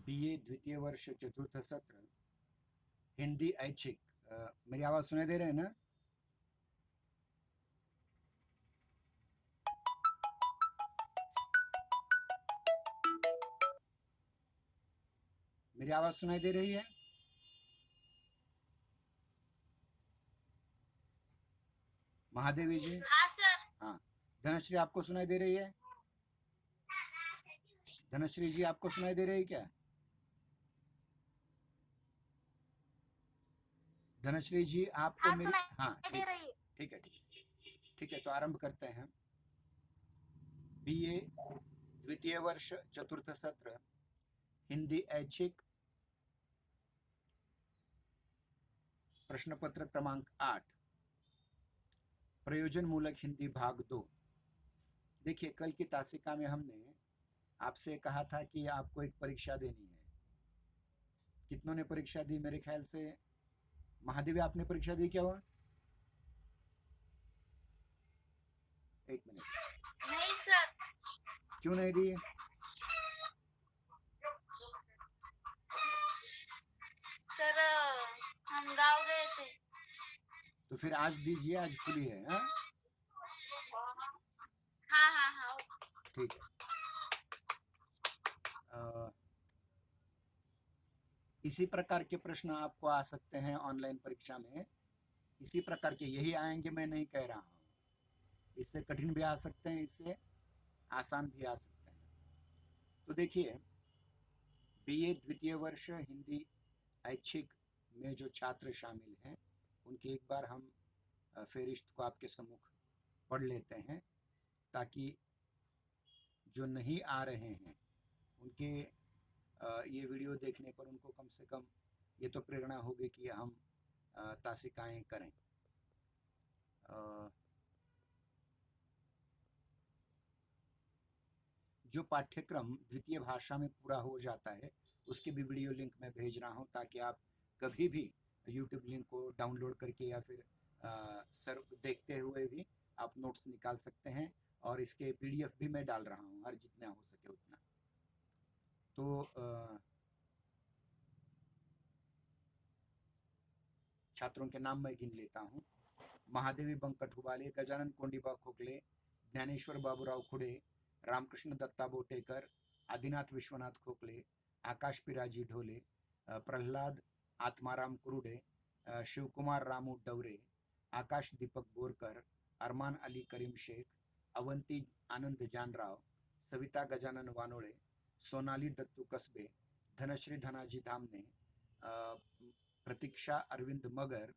BA द्वितीय वर्ष चतुर्थ सत्र हिंदी ऐच्छिक। मेरी आवाज सुनाई दे रहे हैं ना? मेरी आवाज सुनाई दे रही है? महादेवी जी। हाँ सर। हाँ। धनश्री आपको सुनाई दे रही है? धनश्री जी आपको सुनाई दे रही है क्या? धनश्री जी आपको हाँ मेरी, हाँ सुनाई दे ठीक है, रही है। ठीक है, ठीक है, ठीक है। तो आरंभ करते हैं। बीए द्वितीय वर्ष चतुर्थ सत्र हिंदी ऐच्छिक, प्रश्न पत्र क्रमांक 8, प्रयोजन मूलक हिंदी भाग 2। देखिए, कल की तासिका में हमने आपसे कहा था कि आपको एक परीक्षा देनी है। कितनों ने परीक्षा दी? मेरे ख्याल से महादेवी आपने परीक्षा दी क्या? हुआ एक मिनट। नहीं सर। क्यों नहीं दी? सर हम गाँव गए थे। तो फिर आज दीजिए, आज खुली है। हाँ, हाँ हाँ हाँ। ठीक है। अ, इसी प्रकार के प्रश्न आपको आ सकते हैं ऑनलाइन परीक्षा में। इसी प्रकार के यही आएंगे, मैं नहीं कह रहा हूँ। इससे कठिन भी आ सकते हैं, इससे आसान भी आ सकते हैं। तो देखिए, बीए द्वितीय वर्ष हिंदी ऐच्छिक में जो छात्र शामिल हैं उनकी एक बार हम फेरिस्त को आपके सम्मुख पढ़ लेते हैं, ताकि जो नहीं आ रहे हैं उनके ये वीडियो देखने पर उनको कम से कम ये तो प्रेरणा होगी कि हम तासिकाएं करें। जो पाठ्यक्रम द्वितीय भाषा में पूरा हो जाता है उसके भी वीडियो लिंक मैं भेज रहा हूं, ताकि आप कभी भी यूट्यूब लिंक को डाउनलोड करके या फिर सर देखते हुए भी आप नोट्स निकाल सकते हैं। और इसके पीडीएफ भी मैं डाल रहा हूं, हर जितना हो सके उतना। तो छात्रों के नाम मैं गिन लेता हूं। महादेवी बंकट हुबाले, गजानन कोंडीबा खोखले, ज्ञानेश्वर बाबूराव खुड़े, रामकृष्ण दत्ता बोटेकर, आदिनाथ विश्वनाथ खोखले, आकाश पिराजी ढोले, प्रहलाद आत्माराम कुरुडे, शिवकुमार रामू डवरे, आकाश दीपक बोरकर, अरमान अली करीम शेख, अवंती आनंद जानराव, सविता गजानन वानोळे, सोनाली दत्तू कसबे, धनश्री धनाजी धामने, प्रतीक्षा अरविंद मगर,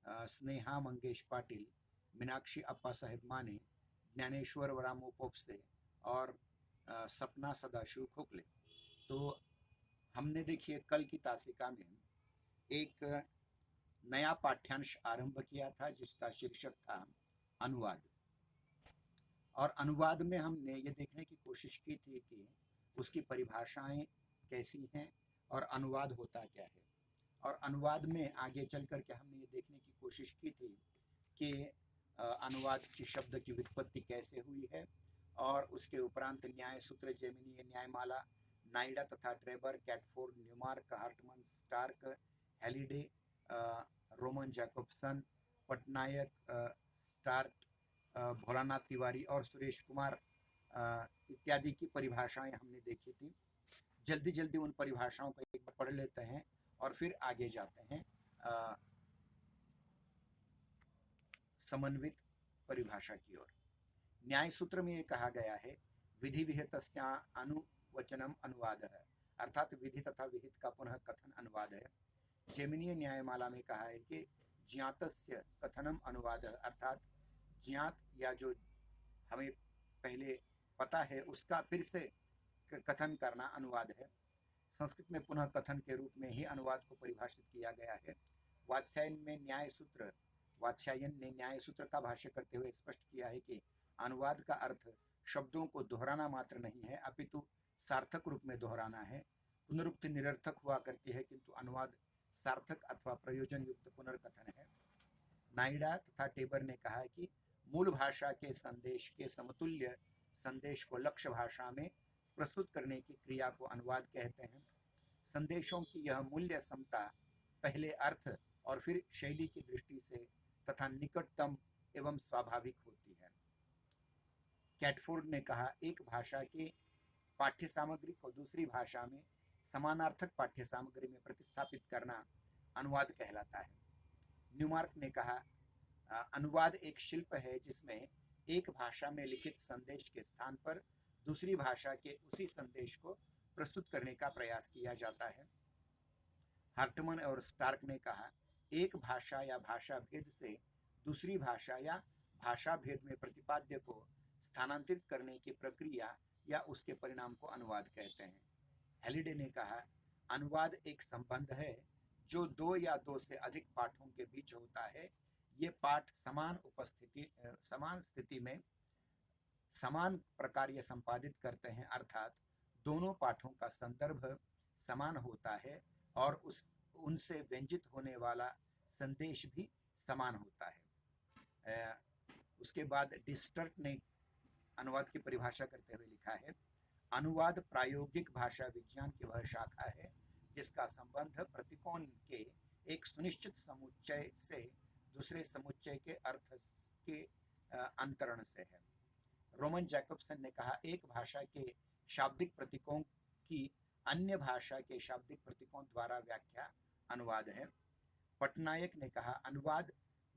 स्नेहा मंगेश पाटिल, मीनाक्षी अप्पासाहेब माने, ज्ञानेश्वर रामू पोपसे और सपना सदाशिव खोखले। तो हमने देखिए कल की तासिका में एक नया पाठ्यांश आरंभ किया था जिसका शीर्षक था अनुवाद। और अनुवाद में हमने ये देखने की कोशिश की थी कि उसकी परिभाषाएं कैसी हैं और अनुवाद होता क्या है। और अनुवाद में आगे चल कर के हमने ये देखने की कोशिश की थी कि अनुवाद की शब्द की व्युत्पत्ति कैसे हुई है, और उसके उपरांत न्याय सूत्र, जेमिनी न्यायमाला, नाइडा तथा Taber, Catford, Newmark, Hartmann, Stark, Halliday, Roman Jakobson, Patnaik, स्टार्ट, भोलानाथ तिवारी और सुरेश कुमार इत्यादि की परिभाषाएं हमने देखी थी। जल्दी जल्दी उन परिभाषाओं को एक बार पढ़ लेते हैं और फिर आगे जाते हैं समन्वित परिभाषा की ओर। न्याय सूत्र में ये कहा गया है, विधि विहितस्य अनुवचनम अनुवाद है, अर्थात विधि तथा विहित का पुनः कथन अनुवाद है। जेमिनीय न्यायमाला में कहा है कि ज्ञातस्य कथनम अनुवाद है, अर्थात ज्ञात या जो हमें पहले पता है उसका फिर से कथन करना अनुवाद है। संस्कृत में पुनः कथन के रूप में ही अनुवाद को परिभाषित किया गया है। वात्स्यायन ने न्याय सूत्र का भाष्य करते हुए स्पष्ट किया है कि अनुवाद का अर्थ शब्दों को दोहराना मात्र नहीं है, अपितु सार्थक रूप में दोहराना है। पुनरुक्ति निरर्थक हुआ करती है, किंतु अनुवाद सार्थक अथवा प्रयोजन युक्त पुनर्कथन है। नाइडा तथा टेबर ने कहा है कि मूल भाषा के संदेश के समतुल्य संदेश को लक्ष्य भाषा में प्रस्तुत करने की क्रिया को अनुवाद कहते हैं। संदेशों की यह मूल्य समता पहले अर्थ और फिर शैली की दृष्टि से तथा निकटतम एवं स्वाभाविक होती है। कैटफोर्ड ने कहा, एक भाषा के पाठ्य सामग्री को दूसरी भाषा में समानार्थक पाठ्य सामग्री में प्रतिस्थापित करना अनुवाद कहलाता है। न्यूमार्क ने कहा, अनुवाद एक शिल्प है जिसमें एक भाषा में लिखित संदेश के स्थान पर दूसरी भाषा के उसी संदेश को प्रस्तुत करने का प्रयास किया जाता है। हार्टमन और स्टार्क ने कहा, एक भाषा या भाषा भेद से दूसरी भाषा या भाषा भेद में प्रतिपाद्य को स्थानांतरित करने की प्रक्रिया या उसके परिणाम को अनुवाद कहते हैं। हेलिडे ने कहा, अनुवाद एक संबंध है जो दो या दो से अधिक पाठों के बीच होता है। ये पाठ समान स्थिति में समान प्रकार ये संपादित करते हैं, अर्थात दोनों पाठों का संदर्भ समान होता है और उनसे व्यंजित होने वाला संदेश भी समान होता है। उसके बाद डिस्टर्ट ने अनुवाद की परिभाषा करते हुए लिखा है, अनुवाद प्रायोगिक भाषा विज्ञान की वह शाखा है जिसका संबंध प्रतीकों के एक सुनिश्चित समुच्चय से दूसरे समुच्चय के अर्थ के अंतरण से है। रोमन जैकबसन ने कहा, एक भाषा के शाब्दिक प्रतीकों की अन्य भाषा के शाब्दिक प्रतीकों द्वारा व्याख्या अनुवाद है। पटनायक ने कहा, अनुवाद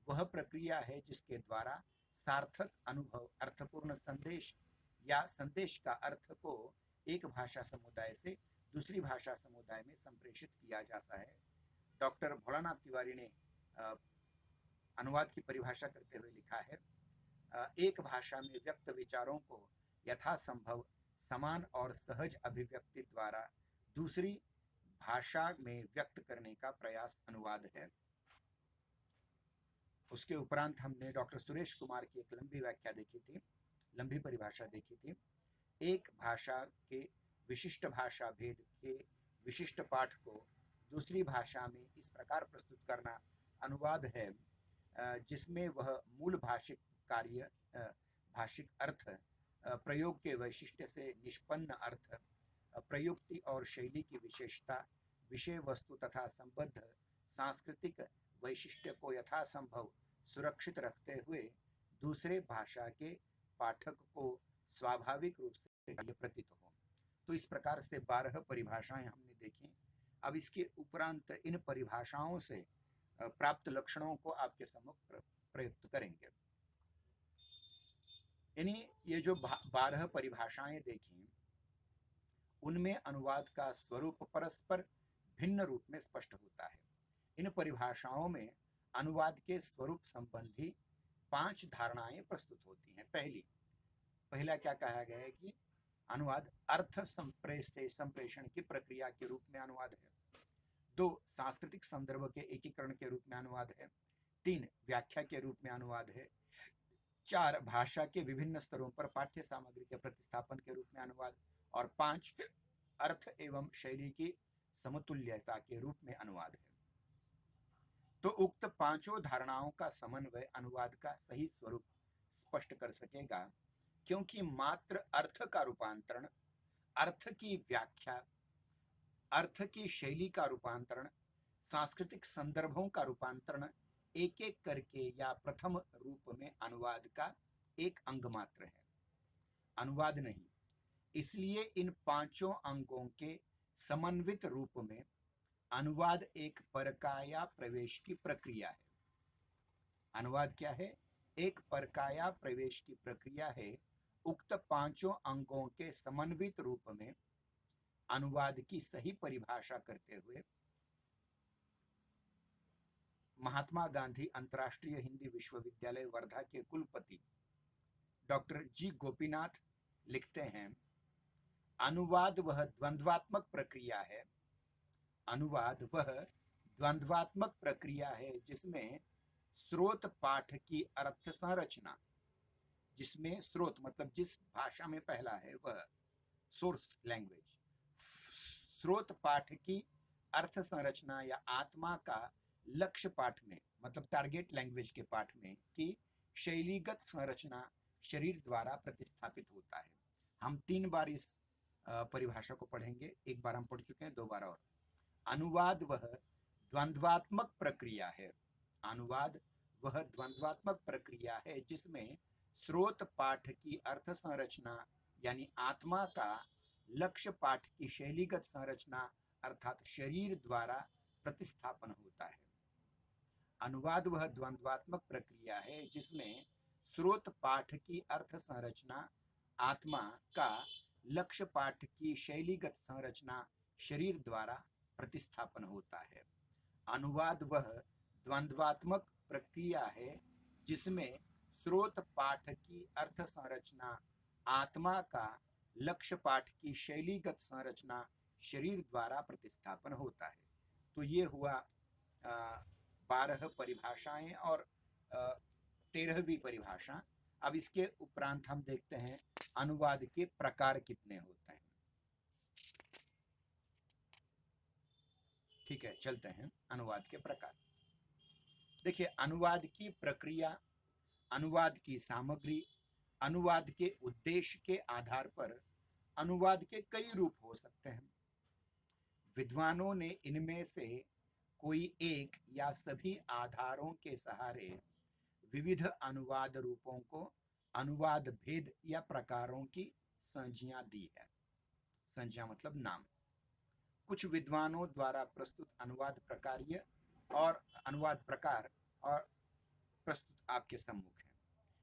वह प्रक्रिया है जिसके द्वारा सार्थक अनुभव, अर्थपूर्ण संदेश या संदेश का अर्थ को एक भाषा समुदाय से दूसरी भाषा समुदाय में संप्रेषित किया जाता है। डॉक्टर भोलानाथ तिवारी ने अनुवाद की परिभाषा करते हुए लिखा है, एक भाषा में व्यक्त विचारों को यथासंभव समान और सहज अभिव्यक्ति द्वारा दूसरी भाषा में व्यक्त करने का प्रयास अनुवाद है। उसके उपरांत हमने डॉक्टर सुरेश कुमार की एक लंबी परिभाषा देखी थी। एक भाषा के विशिष्ट भाषा भेद के विशिष्ट पाठ को दूसरी भाषा में इस प्रकार प्रस्तुत करना अनुवाद है जिसमें वह मूल भाषिक कार्य, भाषिक अर्थ, प्रयोग के वैशिष्ट्य से निष्पन्न अर्थ, प्रयुक्ति और शैली की विशेषता, विषय वस्तु तथा संबद्ध सांस्कृतिक वैशिष्ट्य को यथासंभव सुरक्षित रखते हुए दूसरे भाषा के पाठक को स्वाभाविक रूप से प्रतीत हो। तो इस प्रकार से 12 परिभाषाएं हमने देखी। अब इसके उपरांत इन परिभाषाओं से प्राप्त लक्षणों को आपके सम्मुख प्रयुक्त करेंगे। यानी ये जो 12 परिभाषाएं देखी, उनमें अनुवाद का स्वरूप परस्पर भिन्न रूप में स्पष्ट होता है। इन परिभाषाओं में अनुवाद के स्वरूप संबंधी 5 धारणाएं प्रस्तुत होती हैं। पहला क्या कहा गया है कि अनुवाद अर्थ संप्रेषण की प्रक्रिया के रूप में अनुवाद है। 2, सांस्कृतिक संदर्भ के एकीकरण के रूप में अनुवाद है। 3, व्याख्या के रूप में अनुवाद है। 4, भाषा के विभिन्न स्तरों पर पाठ्य सामग्री के प्रतिस्थापन के रूप में अनुवाद। और 5, अर्थ एवं शैली की समतुल्यता के रूप में अनुवाद है। तो उक्त 5 धारणाओं का समन्वय अनुवाद का सही स्वरूप स्पष्ट कर सकेगा, क्योंकि मात्र अर्थ का रूपांतरण, अर्थ की व्याख्या, अर्थ की शैली का रूपांतरण, सांस्कृतिक संदर्भों का रूपांतरण एक एक करके या प्रथम रूप में अनुवाद का एक अंग मात्र है, अनुवाद नहीं। इसलिए इन 5 अंगों के समन्वित रूप में अनुवाद एक परकाया प्रवेश की प्रक्रिया है। अनुवाद क्या है? एक परकाया प्रवेश की प्रक्रिया है। उक्त 5 अंगों के समन्वित रूप में अनुवाद की सही परिभाषा करते हुए महात्मा गांधी अंतर्राष्ट्रीय हिंदी विश्वविद्यालय वर्धा के कुलपति डॉक्टर जी गोपीनाथ लिखते हैं, अनुवाद वह द्वंद्वात्मक प्रक्रिया है। अनुवाद वह द्वंद्वात्मक प्रक्रिया है जिसमें स्रोत पाठ की अर्थ संरचना, जिसमें स्रोत मतलब जिस भाषा में पहला है वह सोर्स लैंग्वेज, स्रोत पाठ की अर्थ संरचना या आत्मा का लक्ष्य पाठ में मतलब टारगेट लैंग्वेज के पाठ में की शैलीगत संरचना शरीर द्वारा प्रतिस्थापित होता है। हम 3 बार इस परिभाषा को पढ़ेंगे, एक बार हम पढ़ चुके हैं, 2 बार और। अनुवाद वह द्वंद्वात्मक प्रक्रिया है। अनुवाद वह द्वंद्वात्मक प्रक्रिया है जिसमें स्रोत पाठ की अर्थ संरचना यानी आत्मा का लक्ष्य पाठ की शैलीगत संरचना अर्थात शरीर द्वारा प्रतिस्थापन होता है। अनुवाद वह द्वंद्वात्मक प्रक्रिया है जिसमें स्रोत पाठ की अर्थ संरचना आत्मा का लक्ष्य पाठ की शैलीगत संरचना शरीर द्वारा प्रतिस्थापन होता है। अनुवाद वह द्वंद्वात्मक प्रक्रिया है जिसमें स्रोत पाठ की अर्थ संरचना आत्मा का लक्ष्य पाठ की शैलीगत संरचना शरीर द्वारा प्रतिस्थापन होता है। तो ये हुआ 12 परिभाषाएं और 13वीं परिभाषा। अब इसके उपरांत हम देखते हैं अनुवाद के प्रकार कितने होते हैं। ठीक है, चलते हैं अनुवाद के प्रकार। देखिए, अनुवाद की प्रक्रिया, अनुवाद की सामग्री, अनुवाद के उद्देश्य के आधार पर अनुवाद के कई रूप हो सकते हैं। विद्वानों ने इनमें से कोई एक या सभी आधारों के सहारे विविध अनुवाद रूपों को अनुवाद भेद या प्रकारों की संज्ञा दी है। संज्ञा मतलब नाम। कुछ विद्वानों द्वारा प्रस्तुत अनुवाद प्रकार्य और अनुवाद प्रकार और प्रस्तुत आपके सम्मुख है।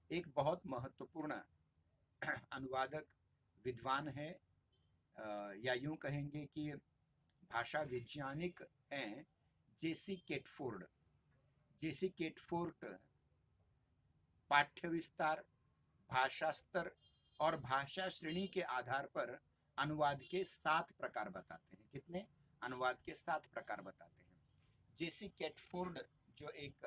एक बहुत महत्वपूर्ण अनुवादक विद्वान है, या यूं कहेंगे कि भाषा वैज्ञानिक हैं जेसी कैटफोर्ड। जेसी कैटफोर्ड पाठ्य विस्तार, भाषा स्तर और भाषा श्रेणी के आधार पर अनुवाद के 7 प्रकार बताते हैं। कितने? अनुवाद के 7 प्रकार बताते हैं। जेसी कैटफोर्ड जो एक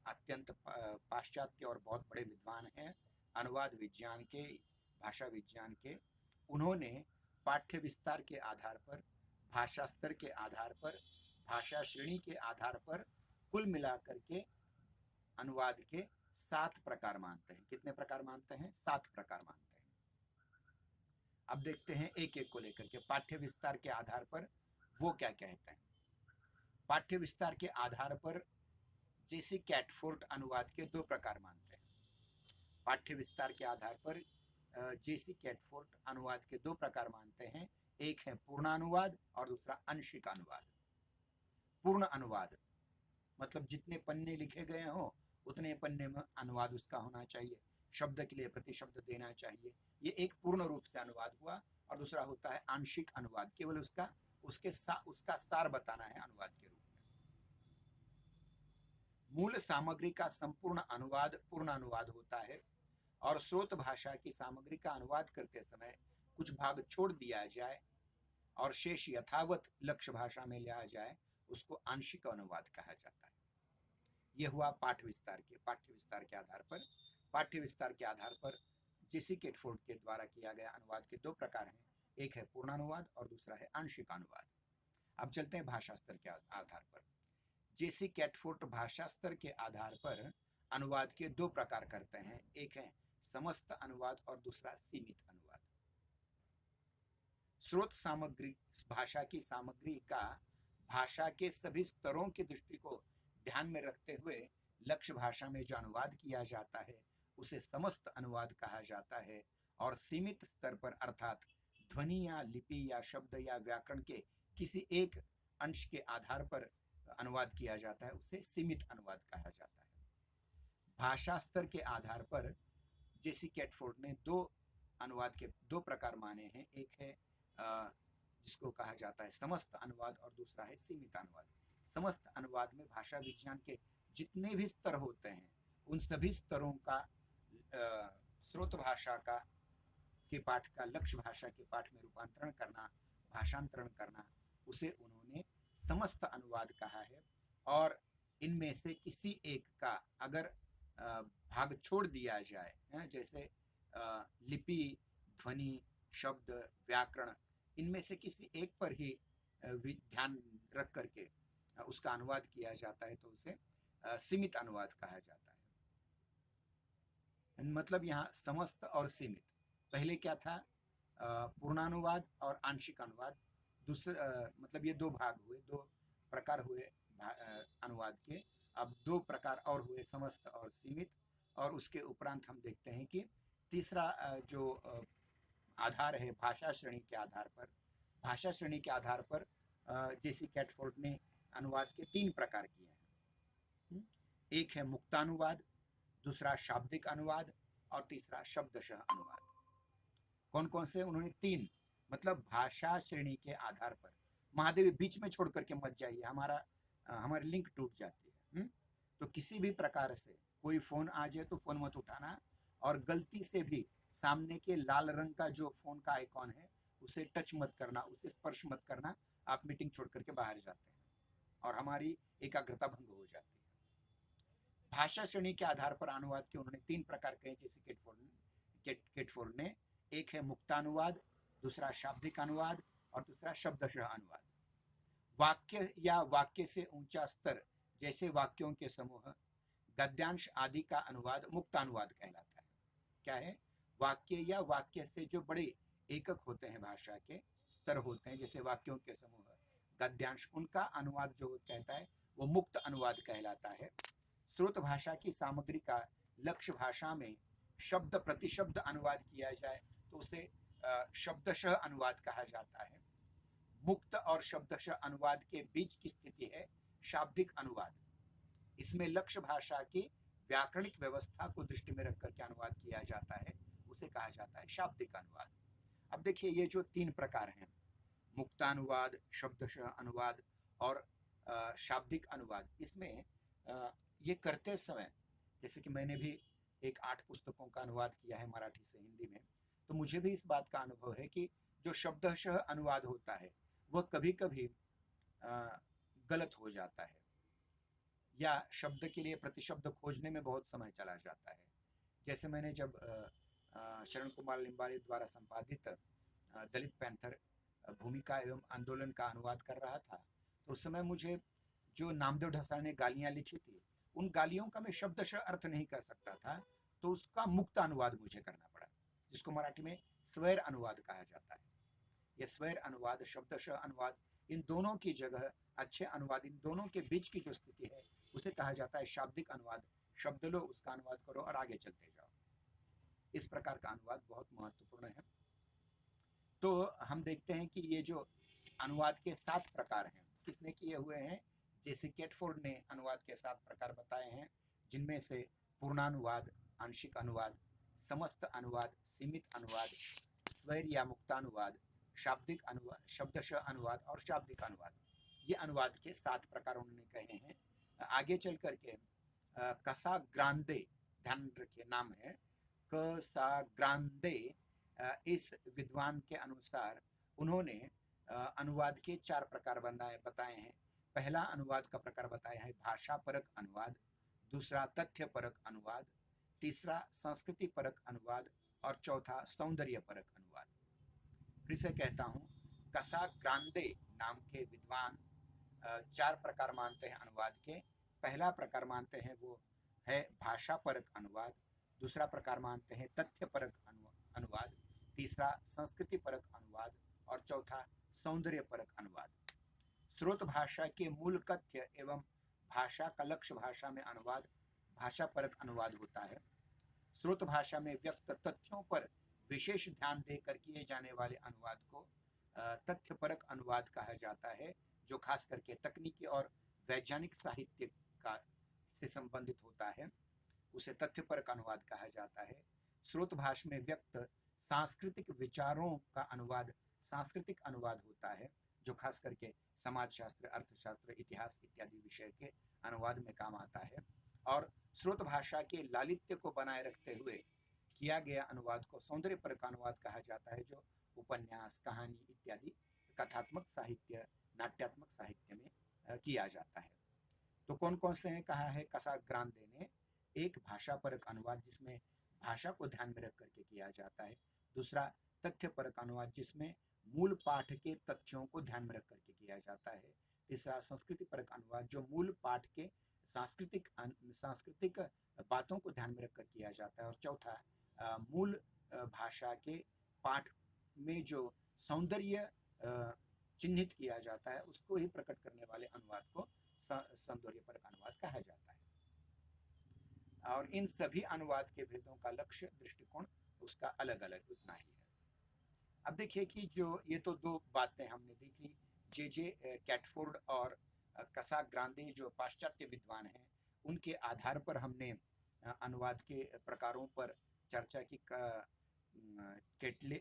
अत्यंत पाश्चात्य और बहुत बड़े विद्वान हैं अनुवाद विज्ञान के, भाषा विज्ञान के, उन्होंने पाठ्य विस्तार के आधार पर, भाषा स्तर के आधार पर, भाषा श्रेणी के आधार पर कुल मिलाकर के अनुवाद के 7 प्रकार मानते हैं। कितने प्रकार मानते हैं? 7 प्रकार मानते हैं। अब देखते हैं एक एक को लेकर के। पाठ्य विस्तार के आधार पर वो क्या कहते हैं। पाठ्य विस्तार के आधार पर जेसी कैटफोर्ड अनुवाद के 2 प्रकार मानते हैं। पाठ्य विस्तार के आधार पर जेसी कैटफोर्ड अनुवाद के 2 प्रकार मानते हैं। एक है पूर्णानुवाद और दूसरा आंशिक अनुवाद। पूर्ण अनुवाद मतलब जितने पन्ने लिखे गए हो उतने पन्ने में अनुवाद उसका होना चाहिए, शब्द के लिए प्रतिशब्द देना चाहिए, ये एक पूर्ण रूप से अनुवाद हुआ। और दूसरा होता है आंशिक अनुवाद, केवल उसका सार बताना है अनुवाद के रूप में। मूल सामग्री का संपूर्ण अनुवाद पूर्ण अनुवाद होता है और स्रोत भाषा की सामग्री का अनुवाद करते समय कुछ भाग छोड़ दिया जाए और शेष यथावत लक्ष्य भाषा में लिया जाए, उसको आंशिक अनुवाद कहा जाता है। यह हुआ पाठ्य विस्तार के आधार पर। पाठ्य विस्तार के आधार पर जेसी कैटफोर्ड के द्वारा किया गया अनुवाद के 2 प्रकार हैं। एक है पूर्णानुवाद और दूसरा है आंशिक अनुवाद। अब चलते हैं भाषा स्तर के आधार पर। जेसी कैटफोर्ड भाषा स्तर के आधार पर अनुवाद के 2 प्रकार करते हैं। एक है समस्त अनुवाद और दूसरा सीमित अनुवाद। स्रोत सामग्री, भाषा की सामग्री का भाषा के सभी स्तरों की दृष्टि को ध्यान में रखते हुए लक्ष्य भाषा में जो अनुवाद किया जाता है उसे समस्त अनुवाद कहा जाता है। और सीमित स्तर पर अर्थात ध्वनि या लिपि या शब्द या व्याकरण के किसी एक अंश के आधार पर अनुवाद किया जाता है उसे सीमित अनुवाद कहा जाता है। भाषा स्तर के आधार पर जेसी कैटफोर्ड ने 2 अनुवाद के 2 प्रकार माने हैं। एक है जिसको कहा जाता है समस्त अनुवाद और दूसरा है सीमित अनुवाद। समस्त अनुवाद में भाषा विज्ञान के जितने भी स्तर होते हैं उन सभी स्तरों का स्रोत भाषा का के पाठ का लक्ष्य भाषा के पाठ में रूपांतरण करना, भाषांतरण करना, उसे उन्होंने समस्त अनुवाद कहा है। और इनमें से किसी एक का अगर भाग छोड़ दिया जाए, जैसे लिपि, ध्वनि, शब्द, व्याकरण, इनमें से किसी एक पर ही ध्यान रख करके उसका अनुवाद किया जाता है तो उसे सीमित अनुवाद कहा जाता है। मतलब यहाँ समस्त और सीमित। पहले क्या था? पूर्णानुवाद और आंशिक अनुवाद। मतलब ये दो भाग हुए, दो प्रकार हुए अनुवाद के। अब दो प्रकार और हुए, समस्त और सीमित। और उसके उपरांत हम देखते हैं कि तीसरा जो आधार है भाषा श्रेणी के आधार पर, भाषा श्रेणी के आधार पर जेसी कैटफोर्ड ने अनुवाद के 3 प्रकार किए हैं। एक है मुक्तानुवाद, दूसरा शाब्दिक अनुवाद और तीसरा शब्दशः अनुवाद। कौन कौन से? उन्होंने 3, मतलब भाषा श्रेणी के आधार पर। महादेवी बीच में छोड़ करके मत जाइए, हमारी लिंक टूट जाती है। तो किसी भी प्रकार से कोई फोन आ जाए तो फोन मत उठाना, और गलती से भी सामने के लाल रंग का जो फोन का आइकॉन है उसे टच मत करना, उसे स्पर्श मत करना। आप मीटिंग छोड़ करके बाहर जाते हैं और हमारी एकाग्रता भंग हो जाती है। भाषा श्रेणी के आधार पर अनुवाद के उन्होंने 3 प्रकार कहे जैसे केटफोर्ड ने। एक है मुक्तानुवाद, दूसरा शाब्दिक अनुवाद और दूसरा शब्दशः अनुवाद। वाक्य या वाक्य से ऊंचा स्तर जैसे वाक्यों के समूह, गद्यांश आदि का अनुवाद मुक्तानुवाद कहलाता है। क्या है? वाक्य या वाक्य से जो बड़े एकक होते हैं, भाषा के स्तर होते हैं, जैसे वाक्यों के समूह, गद्यांश, उनका अनुवाद जो कहता है वो मुक्त अनुवाद कहलाता है। स्रोत भाषा की सामग्री का लक्ष्य भाषा में शब्द प्रतिशब्द अनुवाद किया जाए तो उसे शब्दशः अनुवाद कहा जाता है। मुक्त और शब्दशः अनुवाद के बीच की स्थिति है शाब्दिक अनुवाद। इसमें लक्ष्य भाषा की व्याकरणिक व्यवस्था को दृष्टि में रखकर के अनुवाद किया जाता है, उसे कहा जाता है शाब्दिक अनुवाद। अब देखिए ये जो 3 प्रकार हैं, मुक्तानुवाद, शब्दशः अनुवाद और शाब्दिक अनुवाद, इसमें ये करते समय, जैसे कि मैंने भी 8 पुस्तकों का अनुवाद किया है मराठी से हिंदी में, तो मुझे भी इस बात का अनुभव है कि जो शब्दशः अनुवाद होता है वह कभी कभी गलत हो जाता है, या शब्द के लिए प्रतिशब्द खोजने में बहुत समय चला जाता है। जैसे मैंने जब शरण कुमार लिम्बाले द्वारा संपादित दलित पैंथर भूमिका एवं आंदोलन का अनुवाद कर रहा था, तो उस समय मुझे जो नामदेव ढसाल ने गालियां लिखी थी, उन गालियों का मैं शब्दशः अर्थ नहीं कर सकता था, तो उसका मुक्त अनुवाद मुझे करना पड़ा, जिसको मराठी में स्वैर अनुवाद कहा जाता है। यह स्वैर अनुवाद, शब्दशः अनुवाद, इन दोनों की जगह अच्छे अनुवाद, इन दोनों के बीच की जो स्थिति है उसे कहा जाता है शाब्दिक अनुवाद। शब्द लो, उसका अनुवाद करो और आगे चलते जाओ। इस प्रकार का अनुवाद बहुत महत्वपूर्ण है। तो हम देखते हैं कि ये जो अनुवाद के 7 प्रकार हैं, किसने किए हुए हैं? जेसी कैटफोर्ड ने अनुवाद के 7 प्रकार बताए हैं, जिनमें से पूर्णानुवाद, आंशिक अनुवाद, समस्त अनुवाद, सीमित अनुवाद, स्वैर या मुक्तानुवाद, शाब्दिक अनुवाद, शब्दशः अनुवाद और शाब्दिक अनुवाद। ये अनुवाद के 7 प्रकार उन्होंने कहे हैं। आगे चल करके कसाग्रांदे, ध्यान रखिए नाम है कसाग्रांदे, इस विद्वान के अनुसार उन्होंने अनुवाद के 4 प्रकार बताए हैं। पहला अनुवाद का प्रकार बताया है भाषा परक अनुवाद, दूसरा तथ्य परक अनुवाद, तीसरा संस्कृति परक अनुवाद और चौथा सौंदर्य परक अनुवाद। फिर से कहता हूँ, कसाग्रांदे नाम के विद्वान 4 प्रकार मानते हैं अनुवाद के। पहला प्रकार मानते हैं वो है भाषा परक अनुवाद, दूसरा प्रकार मानते हैं तथ्य परक अनुवाद, तीसरा संस्कृति परक अनुवाद और चौथा सौंदर्य परक अनुवाद। स्रोत भाषा के मूल कथ्य एवं भाषा का लक्ष्य भाषा में अनुवाद भाषा परक अनुवाद होता है। स्रोत भाषा में व्यक्त तथ्यों पर विशेष ध्यान देकर किए जाने वाले अनुवाद को तथ्य परक अनुवाद कहा जाता है, जो खास करके तकनीकी और वैज्ञानिक साहित्य का से संबंधित होता है, उसे तथ्य परक अनुवाद कहा जाता है। स्रोत भाषा में व्यक्त सांस्कृतिक विचारों का अनुवाद सांस्कृतिक अनुवाद होता है, जो खास करके समाजशास्त्र, अर्थशास्त्र, इतिहास इत्यादि विषय के अनुवाद में काम आता है। और स्रोत भाषा के लालित्य को बनाए रखते हुए किया गया अनुवाद को सौंदर्य परक अनुवाद कहा जाता है, जो उपन्यास, कहानी इत्यादि कथात्मक साहित्य, नाट्यात्मक साहित्य में किया जाता है। तो कौन कौन से हैं कहा है कसाग्रांदे ने? एक भाषा परक अनुवाद जिसमें भाषा को ध्यान में रख करके किया जाता है, दूसरा तथ्य परक अनुवाद जिसमें मूल पाठ के तथ्यों को ध्यान में रख करके किया जाता है, तीसरा संस्कृति परक अनुवाद जो मूल पाठ के सांस्कृतिक बातों को ध्यान में रखकर किया जाता है, और चौथा मूल भाषा के पाठ में जो सौंदर्य चिन्हित किया जाता है उसको ही प्रकट करने वाले अनुवाद को सौंदर्यपरक अनुवाद कहा जाता है। और इन सभी अनुवाद के भेदों का लक्ष्य दृष्टिकोण उसका अलग अलग उतना ही है। अब देखिए कि जो ये तो दो बातें हमने देखी, जे कैटफोर्ड और कसाग्रांदे जो पाश्चात्य विद्वान हैं उनके आधार पर हमने अनुवाद के प्रकारों पर चर्चा की। केटले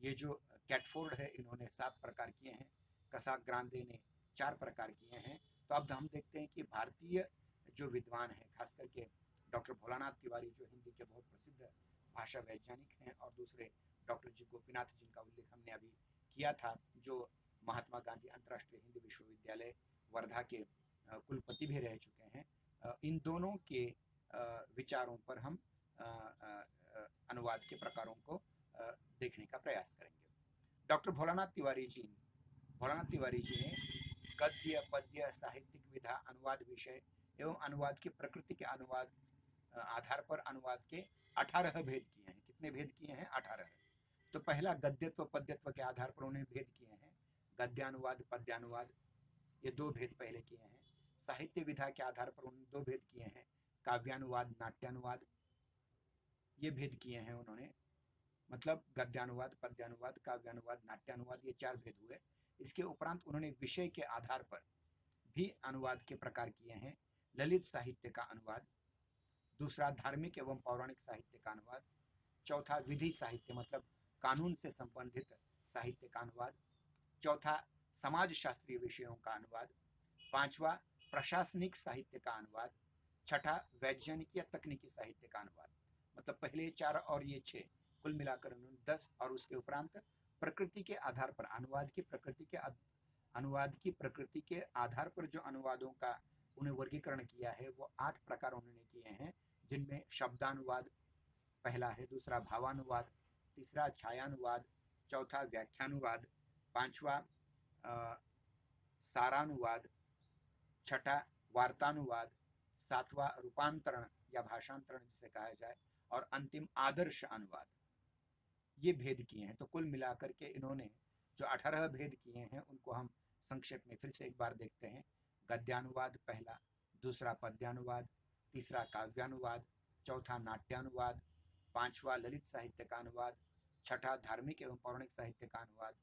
ये जो कैटफोर्ड है इन्होंने 7 प्रकार किए हैं, कसाग्रांदे ने 4 प्रकार किए हैं। तो अब हम देखते हैं कि भारतीय जो विद्वान हैं, खास करके डॉक्टर भोलानाथ तिवारी जो हिंदी के बहुत प्रसिद्ध भाषा वैज्ञानिक हैं, और दूसरे डॉक्टर जी गोपीनाथ जिनका उल्लेख हमने अभी किया था, जो महात्मा गांधी अंतर्राष्ट्रीय हिंदी विश्वविद्यालय वर्धा के कुलपति भी रह चुके हैं। इन दोनों के विचारों पर हम अनुवाद के प्रकारों को देखने का प्रयास करेंगे। डॉक्टर भोलानाथ तिवारी जी ने गद्य पद्य साहित्यिक विधा अनुवाद विषय एवं अनुवाद की प्रकृति के अनुवाद आधार पर अनुवाद के 18 भेद किए हैं। कितने भेद किए हैं? 18। तो पहला गद्यत्व पद्यत्व के आधार पर उन्हें भेद किए हैं, गद्यानुवाद पद्यानुवाद, ये 2 भेद पहले किए हैं। साहित्य विधा के आधार पर उन्होंने 2 भेद किए हैं, काव्यानुवाद नाट्यानुवाद, ये भेद किए हैं उन्होंने। मतलब गद्यानुवाद पद्यानुवाद काव्यानुवाद नाट्यानुवाद, ये 4 भेद हुए। इसके उपरांत उन्होंने विषय के आधार पर भी अनुवाद के प्रकार किए हैं। ललित साहित्य का अनुवाद, दूसरा धार्मिक एवं पौराणिक साहित्य का अनुवाद, चौथा विधि साहित्य मतलब कानून से संबंधित साहित्य का अनुवाद, चौथा समाज शास्त्रीय विषयों का अनुवाद, पांचवा प्रशासनिक साहित्य का अनुवाद, छठा वैज्ञानिक या तकनीकी साहित्य का अनुवाद। मतलब पहले 4 और ये 6, कुल मिलाकर उन्होंने 10। और उसके उपरांत प्रकृति के आधार पर अनुवाद की प्रकृति के आधार पर जो अनुवादों का उन्हें वर्गीकरण किया है वो 8 प्रकार उन्होंने किए हैं, जिनमें शब्दानुवाद पहला है, दूसरा भावानुवाद, तीसरा छायानुवाद, चौथा व्याख्यानुवाद, पांचवा सारानुवाद, छठा वार्तानुवाद, सातवां रूपांतरण या भाषांतरण जिसे कहा जाए, और अंतिम आदर्श अनुवाद। ये भेद किए हैं। तो कुल मिलाकर के इन्होंने जो 18 भेद किए हैं उनको हम संक्षेप में फिर से एक बार देखते हैं। गद्यानुवाद पहला, दूसरा पद्यानुवाद, तीसरा काव्यानुवाद, चौथा नाट्यानुवाद, पांचवा ललित साहित्य का अनुवाद, छठा धार्मिक एवं पौराणिक साहित्य का अनुवाद,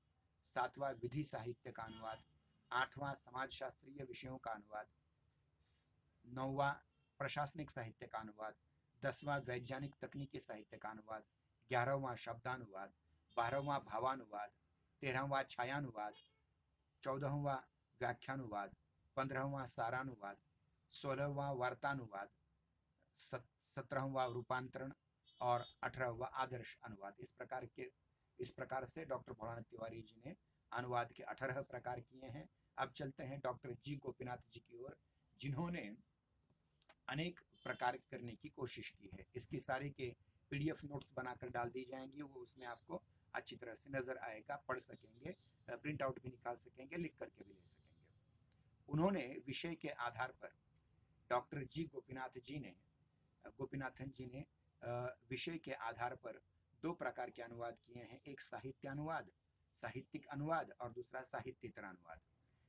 सातवां विधि साहित्य का अनुवाद, आठवां समाज शास्त्रीय विषयों का अनुवाद, नौवां प्रशासनिक साहित्य का अनुवाद, 10वां वैज्ञानिक तकनीकी साहित्य का अनुवाद, 11वां शब्दानुवाद, 12वां भावानुवाद, 13वां छायानुवाद, 14वां व्याख्यानुवाद, 15वां सारानुवाद, 16वां वार्तानुवाद, 17वां रूपांतरण और 18वां आदर्श अनुवाद। इस प्रकार से डॉक्टर भोलानाथ तिवारी जी ने अनुवाद के 18 प्रकार किए हैं। अब चलते हैं डॉक्टर जी गोपीनाथ जी की ओर, जिन्होंने अनेक प्रकार करने की कोशिश की है। इसकी सारी के PDF नोट्स बनाकर डाल दी जाएंगी, वो उसमें आपको अच्छी तरह से नजर आएगा, पढ़ सकेंगे, प्रिंट आउट भी निकाल सकेंगे, लिख करके भी ले सकेंगे। उन्होंने विषय के आधार पर डॉक्टर जी गोपीनाथन जी ने विषय के आधार पर 2 प्रकार के अनुवाद किए हैं, एक साहित्यिक अनुवाद और दूसरा साहित्येतर अनुवाद।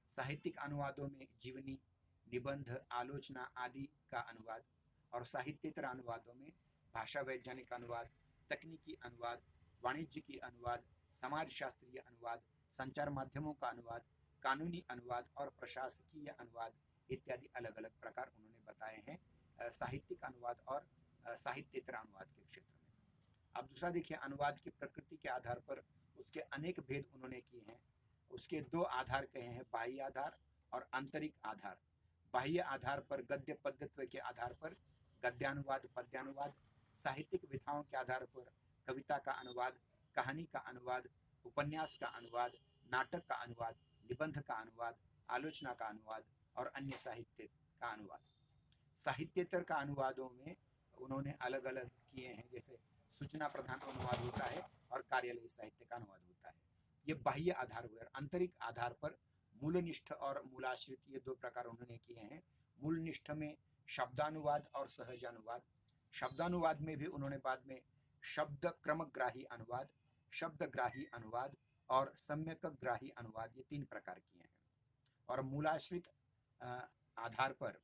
साहित्यिक अनुवादों में जीवनी, निबंध, आलोचना आदि का अनुवाद, और साहित्येतर अनुवादों में भाषा वैज्ञानिक अनुवाद, तकनीकी अनुवाद, वाणिज्यिकी अनुवाद, समाज शास्त्रीय अनुवाद, संचार माध्यमों का अनुवाद, कानूनी अनुवाद और प्रशासकीय अनुवाद इत्यादि अलग अलग प्रकार उन्होंने बताए हैं साहित्यिक अनुवाद और साहित्येतर अनुवाद के क्षेत्र में। अब दूसरा देखिए, अनुवाद की प्रकृति के आधार पर उसके अनेक भेद उन्होंने किए हैं। उसके 2 आधार कहे हैं, बाह्य आधार और आंतरिक आधार। बाह्य आधार पर गद्य पद्यत्व के आधार पर गद्यानुवाद पद्यानुवाद, साहित्यिक विधाओं के आधार पर कविता का अनुवाद, कहानी का अनुवाद, उपन्यास का अनुवाद, नाटक का अनुवाद, निबंध का अनुवाद, आलोचना का अनुवाद और अन्य साहित्य का अनुवाद। साहित्येतर का अनुवादों में उन्होंने अलग अलग किए हैं, जैसे सूचना प्रधान अनुवाद होता है और कार्यालयी साहित्य का अनुवाद होता है। ये बाह्य आधार हुए। और आंतरिक आधार पर मूलनिष्ठ और मूलाश्रित, ये 2 प्रकार उन्होंने किए हैं। मूलनिष्ठ में शब्दानुवाद और सहजानुवाद। शब्दानुवाद में भी उन्होंने बाद में शब्द क्रमग्राही अनुवाद, शब्दग्राही अनुवाद और सम्यक ग्राही अनुवाद, ये 3 प्रकार किए हैं। और मूलाश्रित आधार पर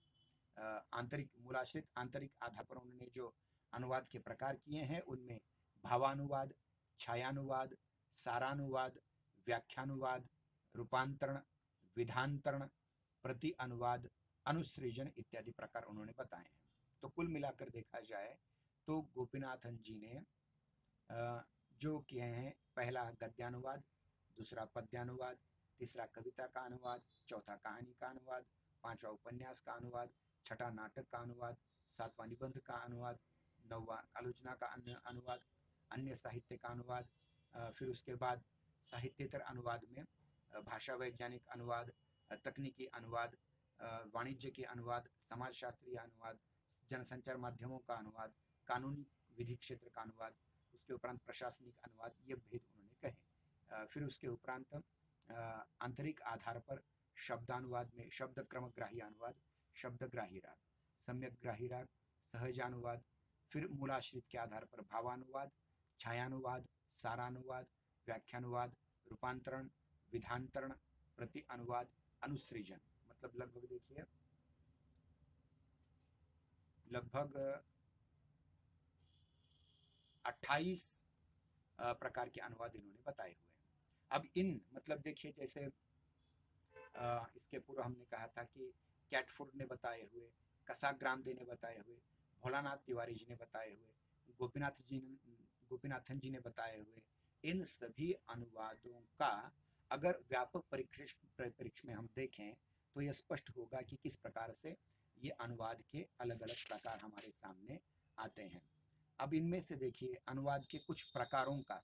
आंतरिक आधार पर उन्होंने जो अनुवाद के प्रकार किए हैं उनमें भावानुवाद, छायानुवाद, सारानुवाद, व्याख्यानुवाद, रूपांतरण, विधांतरण, प्रति अनुवाद, अनुसृजन इत्यादि प्रकार उन्होंने बताए हैं। तो कुल मिलाकर देखा जाए तो गोपीनाथन जी ने जो किए हैं, पहला गद्यानुवाद, दूसरा पद्यानुवाद, तीसरा कविता का अनुवाद, चौथा कहानी का अनुवाद, पांचवा उपन्यास का अनुवाद, छठा नाटक का अनुवाद, सातवां निबंध का अनुवाद, नौवां आलोचना का अनुवाद, अन्य साहित्य का अनुवाद, फिर उसके बाद साहित्येतर अनुवाद में भाषा वैज्ञानिक अनुवाद, तकनीकी अनुवाद, वाणिज्य के अनुवाद, समाजशास्त्रीय अनुवाद, जनसंचार माध्यमों का अनुवाद, कानून विधि क्षेत्र का अनुवाद, उसके उपरांत प्रशासनिक अनुवाद, ये भेद उन्होंने कहे। फिर उसके उपरांत आंतरिक आधार पर शब्दानुवाद में शब्द क्रमग्राही अनुवाद, शब्दग्राही राग, सम्यक ग्राही राग, सहजानुवाद, फिर मूलाश्रित के आधार पर भावानुवाद, छायानुवाद, सारानुवाद, व्याख्यानुवाद, रूपांतरण, विधांतरण, प्रति अनुवाद, अनुसृजन। मतलब लगभग देखिए लगभग 28 प्रकार के अनुवाद इन्होंने बताए हुए हैं। अब इन मतलब देखिए जैसे इसके पूर्व हमने कहा था कि कैटफुड ने बताए हुए, कसाग्रामदे ने बताए हुए, भोलानाथ तिवारी जी ने बताए हुए, गोपीनाथन जी ने बताए हुए, इन सभी अनुवादों का अगर व्यापक परिप्रेक्ष्य में हम देखें तो यह स्पष्ट होगा कि किस प्रकार से ये अनुवाद के अलग अलग प्रकार हमारे सामने आते हैं। अब इनमें से देखिए अनुवाद के कुछ प्रकारों का,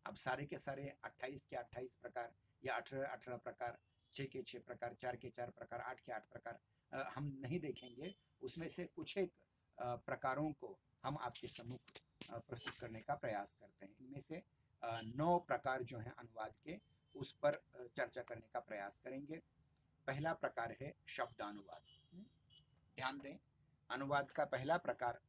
अब सारे के सारे 28 के 28 प्रकार या 18 प्रकार, 6 के 6 प्रकार, 4 के 4 प्रकार, 8 के 8 प्रकार हम नहीं देखेंगे। उसमें से कुछ एक प्रकारों को हम आपके सम्मुख प्रस्तुत करने का प्रयास करते हैं। इनमें से 9 प्रकार जो हैं अनुवाद के, उस पर चर्चा करने का प्रयास करेंगे। पहला प्रकार है शब्दानुवाद। ध्यान दें, अनुवाद का पहला प्रकार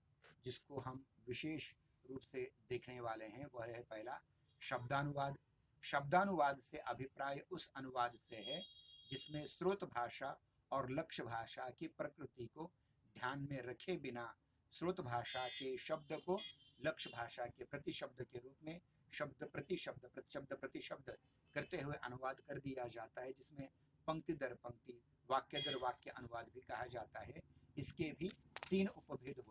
जिसको हम विशेष रूप से देखने वाले हैं वह है पहला शब्दानुवाद। शब्दानुवाद से अभिप्राय उस अनुवाद से है जिसमें स्रोत भाषा और लक्ष्य भाषा की प्रकृति को ध्यान में रखे बिना स्रोत भाषा के शब्द को लक्ष्य भाषा के प्रतिशब्द के रूप में शब्द प्रति शब्द करते हुए अनुवाद कर दिया जाता है, जिसमें पंक्ति दर पंक्ति, वाक्य दर वाक्य अनुवाद भी कहा जाता है। इसके भी 3 उपभेद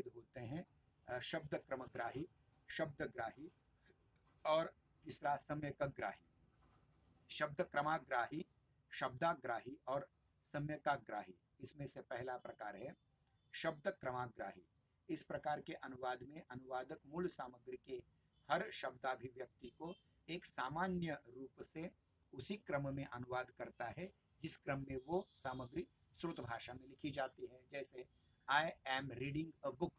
होते हैं, शब्द क्रमग्राही, शब्दग्राही और तीसरा सम्यकग्राही। शब्द क्रमग्राही, शब्दाग्राही और सम्यकाग्राही। इसमें से पहला प्रकार है शब्द क्रमग्राही। इस प्रकार के अनुवाद में अनुवादक मूल सामग्री के हर शब्दाभिव्यक्ति को एक सामान्य रूप से उसी क्रम में अनुवाद करता है जिस क्रम में वो सामग्री श्रुत भाषा में लिखी जाती है। जैसे I am reading a book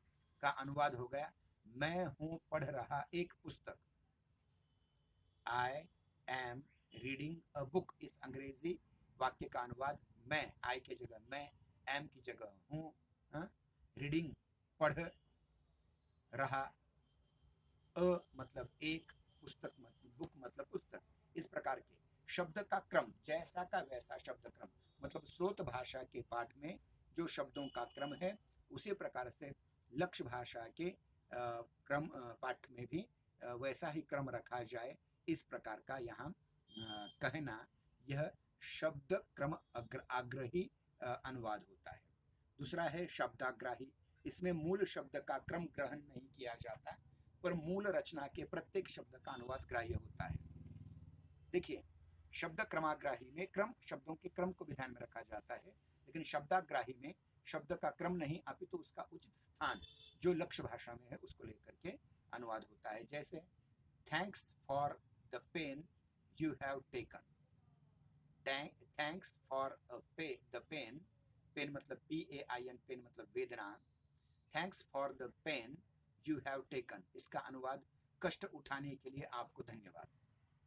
का अनुवाद हो गया मैं हूं पढ़ रहा एक पुस्तक। I am reading a book, इस अंग्रेजी वाक्य का अनुवाद मैं, आई के जगह मैं, एम की जगह हूं, रीडिंग पढ़ रहा, अ मतलब एक, पुस्तक मतलब बुक मतलब पुस्तक। इस प्रकार के शब्द का क्रम, जैसा का वैसा शब्द क्रम, मतलब स्रोत भाषा के पाठ में जो शब्दों का क्रम है उसी प्रकार से लक्ष्य भाषा के क्रम पाठ में भी वैसा ही क्रम रखा जाए, इस प्रकार का यहाँ कहना यह शब्द क्रम आग्रही अनुवाद होता है। दूसरा है शब्दाग्राही। इसमें मूल शब्द का क्रम ग्रहण नहीं किया जाता, पर मूल रचना के प्रत्येक शब्द का अनुवाद ग्राह्य होता है। देखिए, शब्द क्रमाग्राही में क्रम, शब्दों के क्रम को भी ध्यान में रखा जाता है, लेकिन शब्दाग्राही में शब्द का क्रम नहीं अपितु उसका उचित स्थान जो लक्ष्य भाषा में है उसको लेकर के अनुवाद होता है। जैसे thanks for the pain you have taken, thanks for the pain, pain मतलब PAIN, पेन मतलब वेदना, thanks for the pain you have taken, इसका अनुवाद कष्ट उठाने के लिए आपको धन्यवाद।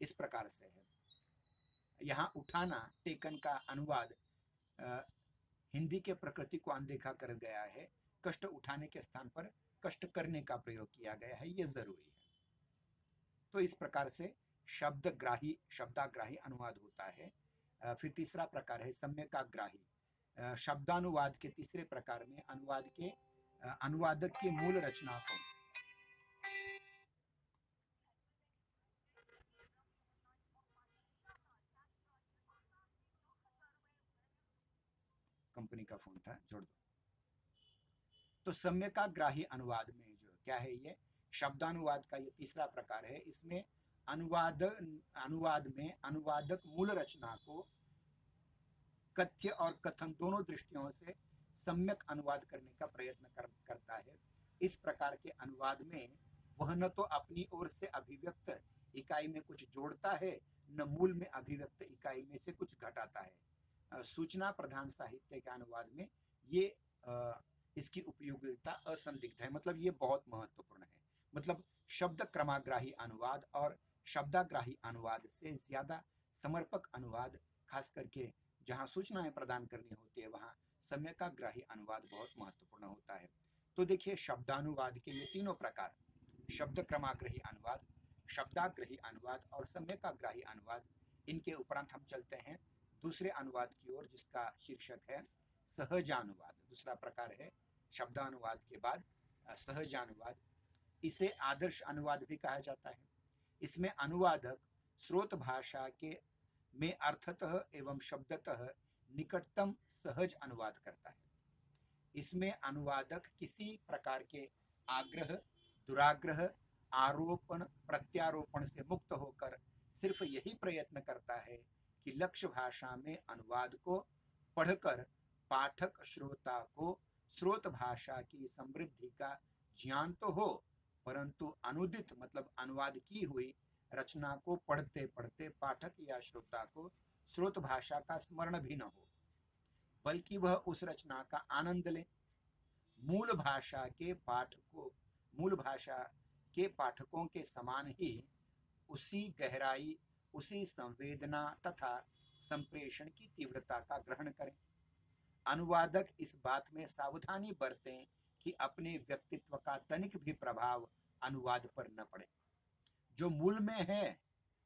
इस प्रकार से है। यहाँ उठाना, टेकन का अनुवाद हिंदी के प्रकृति को अनदेखा कर गया है, कष्ट उठाने के स्थान पर कष्ट करने का प्रयोग किया गया है, ये जरूरी है। तो इस प्रकार से शब्दाग्राही अनुवाद होता है। फिर तीसरा प्रकार है सम्यकाग्राही। शब्दानुवाद के तीसरे प्रकार में अनुवादक के मूल रचना को कंपनी का फोन था, जोड़ दो। तो सम्यकाग्राही अनुवाद में जो क्या है, ये शब्दानुवाद का ये तीसरा प्रकार है। इसमें अनुवाद में अनुवादक मूल रचना को कथ्य और कथन दोनों दृष्टियों से सम्यक अनुवाद करने का प्रयत्न करता है। इस प्रकार के अनुवाद में वह न तो अपनी ओर से अभिव्यक्त इकाई में कुछ जोड़ता है, न मूल में अभिव्यक्त इकाई में से कुछ घटाता है। सूचना प्रधान साहित्य के अनुवाद में ये इसकी उपयोगिता असंदिग्ध है, मतलब ये बहुत महत्वपूर्ण है। मतलब शब्द क्रमाग्राही अनुवाद और शब्दाग्राही अनुवाद से ज्यादा समर्पक अनुवाद, खास करके जहां सूचनाएं प्रदान करनी होती है वहां सम्यकाग्राही अनुवाद बहुत महत्वपूर्ण होता है। तो देखिए, शब्दानुवाद के ये तीनों प्रकार, शब्द क्रमाग्रही अनुवाद, शब्दाग्रही अनुवाद और सम्यकाग्राही अनुवाद, इनके उपरांत हम चलते हैं दूसरे अनुवाद की ओर, जिसका शीर्षक है सहजानुवाद। दूसरा प्रकार है शब्दानुवाद के बाद सहजानुवाद। इसे आदर्श अनुवाद भी कहा जाता है। इसमें अनुवादक स्रोत भाषा के में अर्थतः एवं शब्दतः निकटतम सहज अनुवाद करता है। इसमें अनुवादक किसी प्रकार के आग्रह, दुराग्रह, आरोपण, प्रत्यारोपण से मुक्त होकर सिर्फ यही प्रयत्न करता है कि लक्ष्य भाषा में अनुवाद को पढ़कर पाठक श्रोता को स्रोत भाषा की समृद्धि का ज्ञान तो हो, परंतु अनुदित मतलब अनुवाद की हुई रचना को पढ़ते पढ़ते पाठक या श्रोता को स्रोत भाषा का स्मरण भी न हो, बल्कि वह उस रचना का आनंद ले। मूल भाषा के पाठकों के समान ही उसी गहराई, उसी संवेदना तथा संप्रेषण की तीव्रता का ग्रहण करें। अनुवादक इस बात में सावधानी बरतें कि अपने व्यक्तित्व का तनिक भी प्रभाव अनुवाद पर न पड़े। जो मूल में है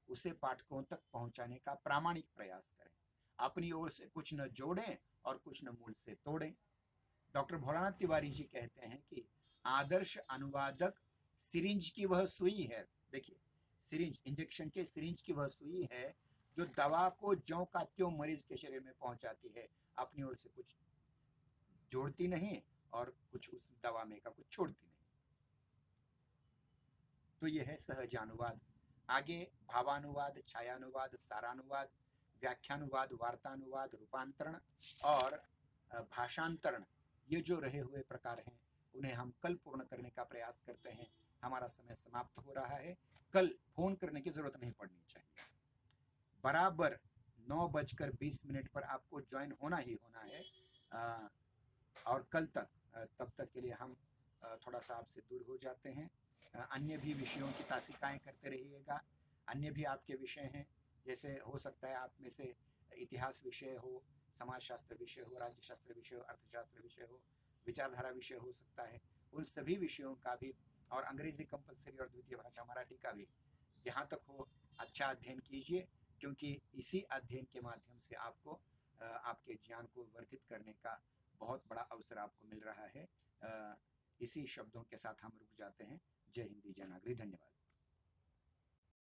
उसे पाठकों तक पहुंचाने का प्रामाणिक प्रयास करें। अपनी ओर से कुछ न जोड़ें और कुछ न मूल से तोड़ें। डॉक्टर भोलानाथ तिवारी जी कहते हैं कि आदर्श अनुवादक सिरिंज की वह सुई है। देखिए, सिरिंज, इंजेक्शन के सिरिंज की वह सुई है जो दवा को ज्यों का त्यों मरीज के शरीर में पहुंचाती है, अपनी ओर से कुछ जोड़ती नहीं और कुछ उस दवा में का कुछ छोड़ती नहीं। तो यह है सहजानुवाद। आगे भावानुवाद, छायानुवाद, सारानुवाद, व्याख्यानुवाद, वार्तानुवाद, रूपांतरण और भाषांतरण, ये जो रहे हुए प्रकार हैं उन्हें हम कल पूर्ण करने का प्रयास करते हैं। हमारा समय समाप्त हो रहा है। कल फोन करने की जरूरत नहीं पड़नी चाहिए। बराबर 9:20 पर आपको ज्वाइन होना ही होना है। और कल तक, तब तक के लिए हम थोड़ा सा आपसे दूर हो जाते हैं। अन्य भी विषयों की तासिकाएं करते रहिएगा। अन्य भी आपके विषय हैं, जैसे हो सकता है आप में से इतिहास विषय हो, समाजशास्त्र विषय हो, राज्यशास्त्र विषय हो, अर्थशास्त्र विषय हो, विचारधारा विषय हो सकता है। उन सभी विषयों का भी, और अंग्रेजी कंपलसरी और द्वितीय भाषा मराठी का भी, जहाँ तक हो अच्छा अध्ययन कीजिए, क्योंकि इसी अध्ययन के माध्यम से आपको आपके ज्ञान को वर्धित करने का बहुत बड़ा अवसर आपको मिल रहा है। इसी शब्दों के साथ हम रुक जाते हैं। जय हिंदी, जय नागरी, धन्यवाद।